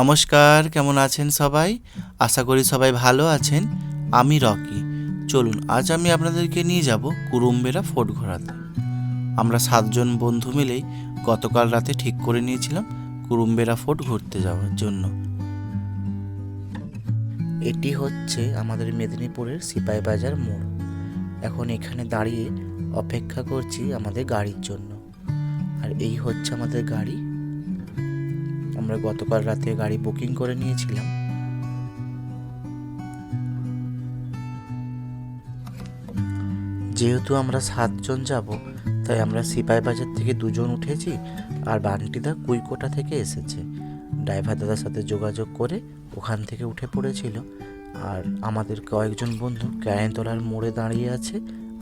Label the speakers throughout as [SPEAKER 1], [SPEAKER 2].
[SPEAKER 1] নমস্কার, কেমন আছেন সবাই? আশা করি সবাই ভালো আছেন। আমি রকি। চলুন আজ আমি আপনাদেরকে নিয়ে যাব কুরুম্বেরা ফোর্ট ঘোরাতে। আমরা 7 জন বন্ধু মিলেই গতকাল রাতে ঠিক করে নিয়েছিলাম কুরুম্বেরা ফোর্ট ঘুরতে যাওয়ার জন্য। এটি হচ্ছে আমাদের মেদিনীপুরের সিপাহীবাজার মোড়। এখন এখানে দাঁড়িয়ে অপেক্ষা করছি আমাদের গাড়ির জন্য। আর এই হচ্ছে আমাদের গাড়ি। আমরা গতকাল রাতে গাড়ি বুকিং করে নিয়েছিলাম। যেহেতু আমরা 7 জন যাব, তাই আমরা সিপাহীবাজার থেকে 2 জন উঠেছি, আর বান্টিদা কুইকোটা থেকে এসেছে। ড্রাইভার দাদার সাথে যোগাযোগ করে ওখান থেকে উঠে পড়েছিল। আর আমাদের কয়েকজন বন্ধু ক্যারেনতলার মোড়ে দাঁড়িয়ে আছে,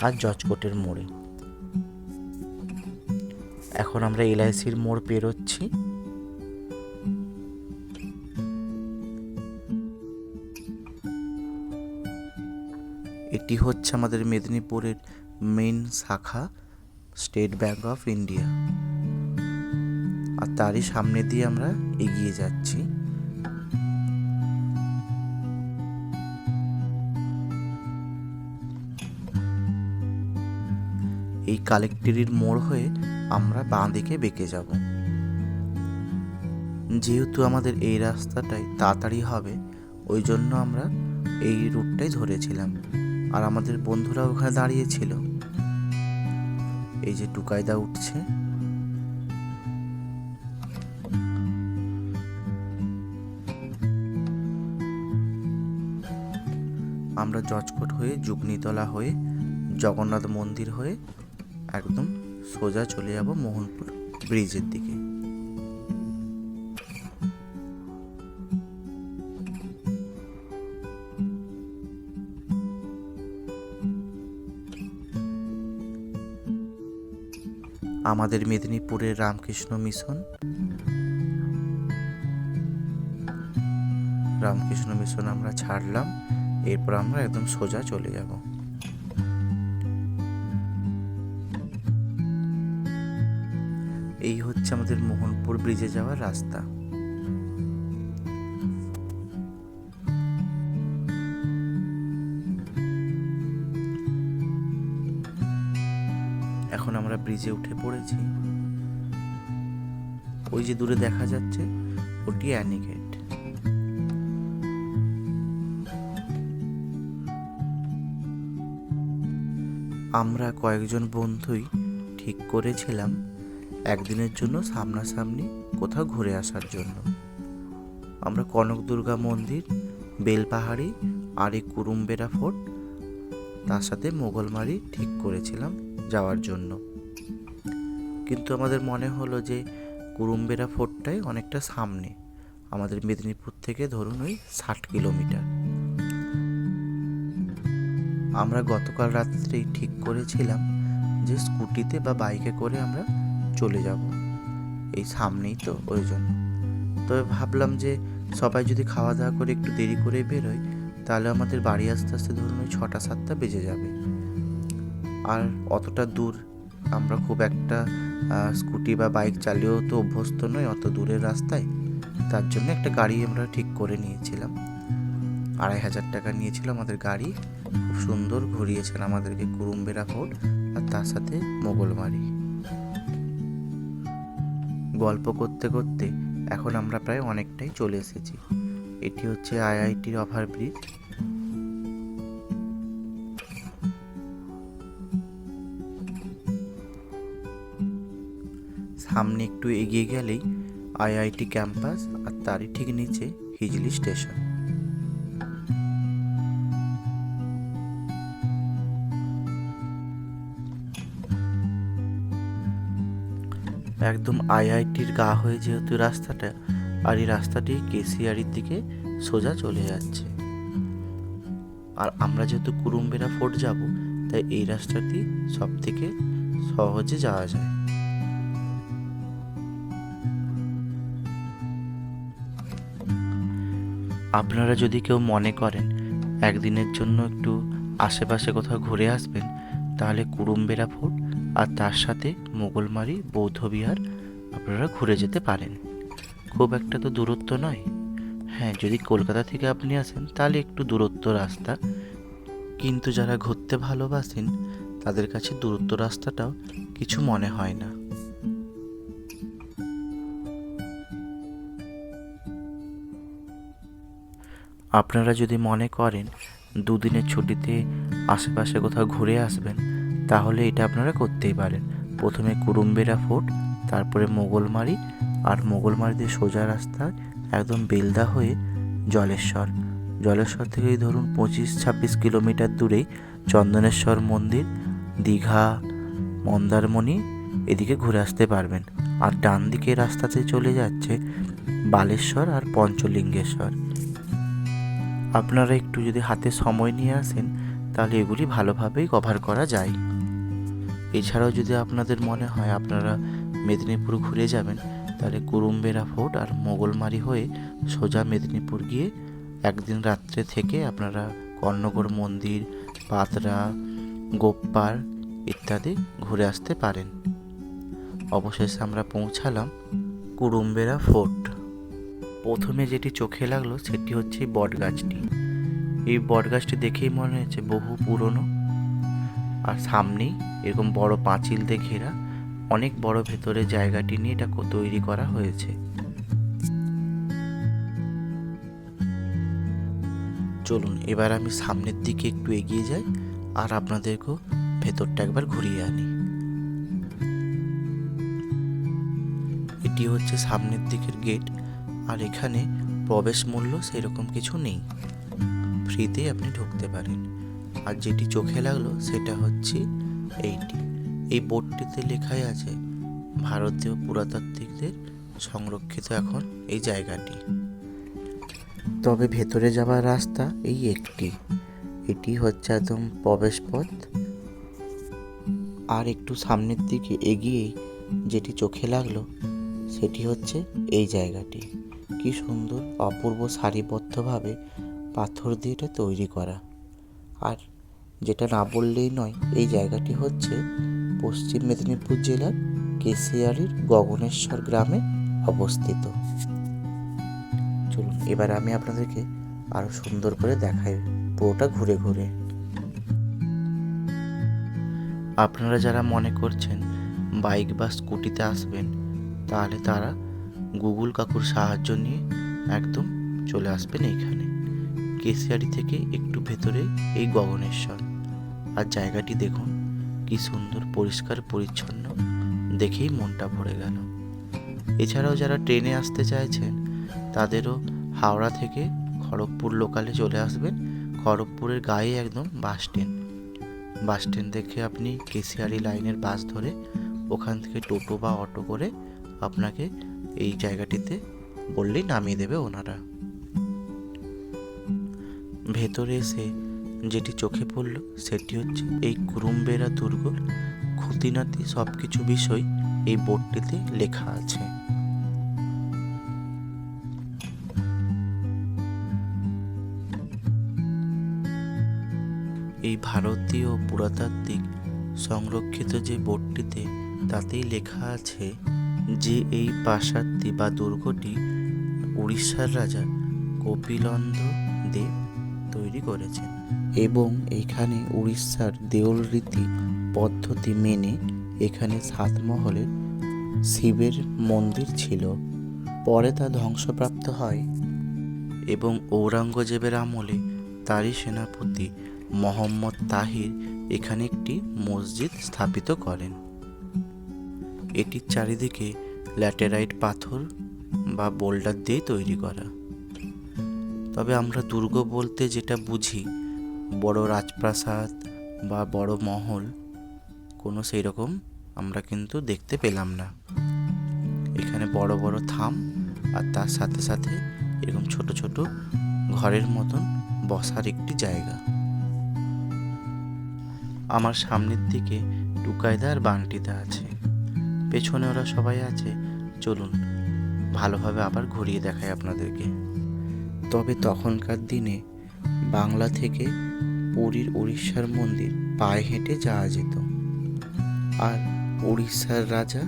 [SPEAKER 1] আর জজকোটের মোড়ে। এখন আমরা এলআইসির মোড় পেরোচ্ছি। এটি হচ্ছে আমাদের মেদিনীপুরের মেন শাখা, স্টেট ব্যাংক অফ ইন্ডিয়া। আর তারই সামনে দিয়ে আমরা এগিয়ে যাচ্ছি। এই কালেক্টরির মোড় হয়ে আমরা বাঁ দিকে বেঁকে যাব। যেহেতু আমাদের এই রাস্তাটাই তাড়াতাড়ি হবে, ওই জন্য আমরা এই রুটটাই ধরেছিলাম। আর আমাদের বন্ধুরা ওখানে দাঁড়িয়ে ছিল। এই যে টুকাইদা উঠছে। আমরা জজকোট হয়ে, যুগনিতলা হয়ে, জগন্নাথ মন্দির হয়ে একদম সোজা চলে যাব মোহনপুর ব্রিজের দিকে। আমাদের মেদিনীপুরের রামকৃষ্ণ মিশন আমরা ছাড়লাম। এরপর আমরা একদম সোজা চলে যাব। এই হচ্ছে আমাদের মোহনপুর ব্রিজে যাওয়ার রাস্তা। এখন আমরা ব্রিজে উঠে পড়েছি। ওই যে দূরে দেখা যাচ্ছে, ওটি অ্যানিগেট। আমরা কয়েকজন বন্ধুই ঠিক করেছিলাম একদিনের জন্য সামনাসামনি কোথাও ঘুরে আসার জন্য। আমরা কনক দুর্গা মন্দির, বেলপাহাড়ি, আর এই কুরুম্বেরা ফোর্ট, তার সাথে মোগলমারি ঠিক করেছিলাম যাওয়ার জন্য। কিন্তু আমাদের মনে হলো যে কুরুম্বেরা ফোর্টটাই অনেকটা সামনে, আমাদের মেদিনীপুর থেকে ধরুন ওই 60 কিলোমিটার। আমরা গতকাল রাত্রেই ঠিক করেছিলাম যে স্কুটিতে বা বাইকে করে আমরা চলে যাব, এই সামনেই তো, ওই জন্য। তবে ভাবলাম যে সবাই যদি খাওয়া দাওয়া করে একটু দেরি করে বেরোয়, তাহলে আমাদের বাড়ি আসতে আসতে ধরুন ওই 6টা-7টা বেজে যাবে। আর অতটা দূর আমরা খুব একটা স্কুটি বা বাইক চালিয়েও তো অভ্যস্ত নয় অত দূরের রাস্তায়। তার জন্য একটা গাড়ি আমরা ঠিক করে নিয়েছিলাম। 2500 টাকা নিয়েছিল আমাদের গাড়ি। খুব সুন্দর ঘুরিয়েছেন আমাদেরকে কুরুম্বেরা ফোর্ট আর তার সাথে মোগলমারি। গল্প করতে করতে এখন আমরা প্রায় অনেকটাই চলে এসেছি। এটি হচ্ছে আইআইটির ওভারব্রিজ। সামনে একটু এগিয়ে গেলেই আইআইটি ক্যাম্পাস, আর তারই ঠিক নিচে হিজলি স্টেশন। একদম আইআইটির গা হয়ে যেহেতু রাস্তাটা, আর এই রাস্তাটি কেসিয়ারির দিকে সোজা চলে যাচ্ছে। আর আমরা যেহেতু কুরুম্বেরা ফোর্ট যাব, তাই এই রাস্তাটি সব থেকে সহজে যাওয়া যায়। আপনারা যদি কেউ মনে করেন একদিনের জন্য একটু আশেপাশে কোথাও ঘুরে আসবেন, তাহলে কুরুম্বেরা ফোর্ট আর তার সাথে মোগলমারি বৌদ্ধবিহার আপনারা ঘুরে যেতে পারেন। খুব একটা তো দূরত্ব নয়। হ্যাঁ, যদি কলকাতা থেকে আপনি আসেন তাহলে একটু দূরত্ব রাস্তা, কিন্তু যারা ঘুরতে ভালোবাসেন তাদের কাছে দূরত্ব রাস্তাটাও কিছু মনে হয় না। আপনারা যদি মনে করেন দুদিনের ছুটিতে আশেপাশে কোথাও ঘুরে আসবেন, তাহলে এটা আপনারা করতেই পারেন। প্রথমে কুরুম্বেরা ফোর্ট, তারপরে মোগলমারি, আর মোগলমারিতে সোজা রাস্তায় একদম বেলদা হয়ে জলেশ্বর। জলেশ্বর থেকেই ধরুন 25-26 কিলোমিটার দূরেই চন্দনেশ্বর মন্দির, দীঘা, মন্দারমণি, এদিকে ঘুরে আসতে পারবেন। আর ডান দিকে রাস্তাতে চলে যাচ্ছে বালেশ্বর আর পঞ্চলিঙ্গেশ্বর। আপনারা একটু যদি হাতে সময় নিয়ে আসেন তাহলে এগুলি ভালোভাবেই কভার করা যায়। এছাড়াও যদি আপনাদের মনে হয় আপনারা মেদিনীপুর ঘুরে যাবেন, তাহলে কুরুম্বেরা ফোর্ট আর মোগলমারি হয়ে সোজা মেদিনীপুর গিয়ে একদিন রাত্রে থেকে আপনারা কর্ণগড় মন্দির, পাতরা, গোপ্পার ইত্যাদি ঘুরে আসতে পারেন। অবশেষে আমরা পৌঁছালাম কুরুম্বেরা ফোর্ট। প্রথমে যেটি চোখে লাগলো সেটি হচ্ছে এই বটগাছটি। এই বটগাছটি দেখেই মনে হচ্ছে বহু পুরনো, আর সামনেই এরকম বড় পাঁচিল দিয়ে ঘেরা অনেক বড় ভেতরে জায়গাটি নিয়ে এটা তৈরি করা হয়েছে। চলুন এবার আমি সামনের দিকে একটু এগিয়ে যাই আর আপনাদেরকেও ভেতরটা একবার ঘুরিয়ে আনি। এটি হচ্ছে সামনের দিকের গেট, আর এখানে প্রবেশ মূল্য সেরকম কিছু নেই, ফ্রিতেই আপনি ঢুকতে পারেন। আর যেটি চোখে লাগলো সেটা হচ্ছে এইটি। এই বোর্ডটিতে লেখাই আছে ভারতীয় পুরাতাত্ত্বিকদের সংরক্ষিত এখন এই জায়গাটি। তবে ভেতরে যাওয়ার রাস্তা এই একটি, এটি হচ্ছে একদম প্রবেশ পথ। আর একটু সামনের দিকে এগিয়েই যেটি চোখে লাগলো সেটি হচ্ছে এই জায়গাটি। কি সুন্দর অপূর্ব সারিবদ্ধভাবে পাথর দিয়ে এটা তৈরি করা। আর যেটা না বললেই নয়, এই জায়গাটি হচ্ছে পশ্চিম মেদিনীপুর জেলার কেশিয়াড়ির গগনেশ্বর গ্রামে অবস্থিত। চলুন এবার আমি আপনাদেরকে আরো সুন্দর করে দেখাই পুরোটা ঘুরে ঘুরে। আপনারা যারা মনে করছেন বাইক বা স্কুটিতে আসবেন, তাহলে তারা গুগল কাকুর সাহায্য নিয়ে একদম চলে আসবেন এইখানে। কেশিয়াড়ি থেকে একটু ভেতরে এই গগনেশ্বর। আর জায়গাটি দেখুন কি সুন্দর পরিষ্কার পরিচ্ছন্ন, দেখেই মনটা ভরে গেল। এছাড়াও যারা ট্রেনে আসতে চাইছেন তাদেরও হাওড়া থেকে খড়গপুর লোকালে চলে আসবেন। খড়গপুরের গায়ে একদম বাস স্ট্যান্ড দেখে আপনি কেশিয়াড়ি লাইনের বাস ধরে ওখান থেকে টোটো বা অটো করে আপনাকে এই জায়গাটিতে বললেই নামিয়ে দেবে ওনারা। ভেতরে এসে যেটি চোখে পড়ল সেটি হচ্ছে এই কুরুম্বেরা দুর্গ খুঁটিনাটি সব কিছু বিষয় এই বোর্ডটিতে লেখা আছে। এই ভারতীয় পুরাতাত্ত্বিক সংরক্ষিত যে বোর্ডটিতে তাতেই লেখা আছে যে এই প্রাসাদটি বা দুর্গটি উড়িষ্যার রাজা কপিলন্দ দেব তৈরি করেছেন, এবং এইখানে উড়িষ্যার দেওল রীতি পদ্ধতি মেনে এখানে 7 মহলের শিবের মন্দির ছিল। পরে তা ধ্বংসপ্রাপ্ত হয় এবং ঔরঙ্গজেবের আমলে তারই সেনাপতি মোহাম্মদ তাহির এখানে একটি মসজিদ স্থাপিত করেন। এটির চারিদিকে ল্যাটেরাইট পাথর বা বোল্ডার দিয়ে তৈরি করা। তবে আমরা দুর্গ বলতে যেটা বুঝি বড় রাজপ্রাসাদ বা বড় মহল, কোনো সেই রকম আমরা কিন্তু দেখতে পেলাম না। এখানে বড় বড় থাম আর তার সাথে সাথে এরকম ছোট ছোট ঘরের মতন বসার একটি জায়গা। আমার সামনের দিকে টুকাইদা আর বান্টিদা আছে, পেছনে ওরা সবাই আছে। চলুন ভালোভাবে আবার ঘুরিয়ে দেখাই আপনাদেরকে। তবে তখনকার দিনে বাংলা থেকে পুরীর উড়িষ্যার মন্দির পায়ে হেঁটে যাওয়া যেত। আর উড়িষ্যার রাজা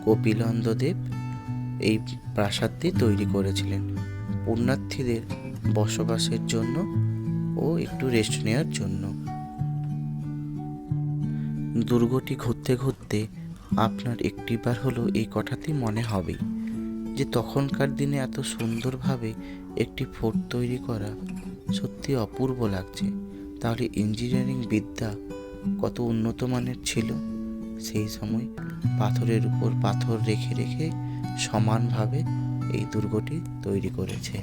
[SPEAKER 1] কপিলন্দ দেব এই প্রাসাদটি তৈরি করেছিলেন। পুণ্যার্থীদের বসবাসের জন্য ও একটু রেস্ট নেওয়ার জন্য। দুর্গটি ঘুরতে ঘুরতে আপনার একটিবার হলো এই কথাটি মনে হবেই যে তখনকার দিনে এত সুন্দরভাবে একটি ফোর্ট তৈরি করা সত্যি অপূর্ব লাগছে। তাহলে ইঞ্জিনিয়ারিং বিদ্যা কত উন্নত মানের ছিল। সেই সময় পাথরের উপর পাথর রেখে রেখে সমানভাবে এই দুর্গটি তৈরি করেছে।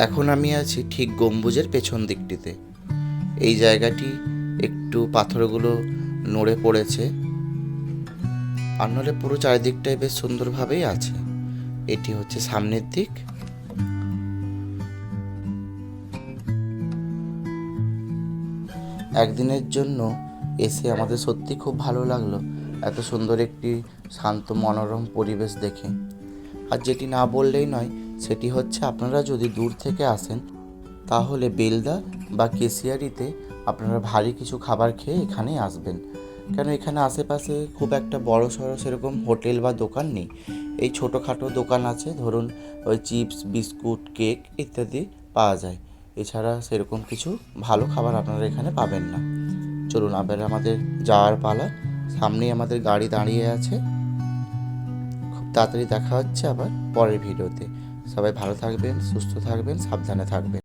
[SPEAKER 1] এখন আমি আছি ঠিক গম্বুজের পেছন দিকটিতে। এই জায়গাটি একটু পাথরগুলো নড়ে পড়েছে, আর নাহলে পুরো চারিদিকটাই বেশ সুন্দরভাবেই আছে। এটি হচ্ছে সামনের দিক। একদিনের জন্য এসে আমাদের সত্যি খুব ভালো লাগলো, এত সুন্দর একটি শান্ত মনোরম পরিবেশ দেখে। আর যেটি না বললেই নয়, সেটি হচ্ছে আপনারা যদি দূর থেকে আসেন তাহলে বেলদা বা কেশিয়ারিতে আপনারা ভারী কিছু খাবার খেয়ে এখানেই আসবেন, কেন এখানে আশেপাশে খুব একটা বড় সড়ো সেরকম হোটেল বা দোকান নেই। এই ছোটোখাটো দোকান আছে, ধরুন ওই চিপস, বিস্কুট, কেক ইত্যাদি পাওয়া যায়। এছাড়া সেরকম কিছু ভালো খাবার আপনারা এখানে পাবেন না। চলুন আবার আমাদের যাওয়ার পালা। সামনেই আমাদের গাড়ি দাঁড়িয়ে আছে। খুব তাড়াতাড়ি দেখা হচ্ছে আবার পরের ভিডিওতে। সবাই ভালো থাকবেন, সুস্থ থাকবেন, সাবধানে থাকবেন।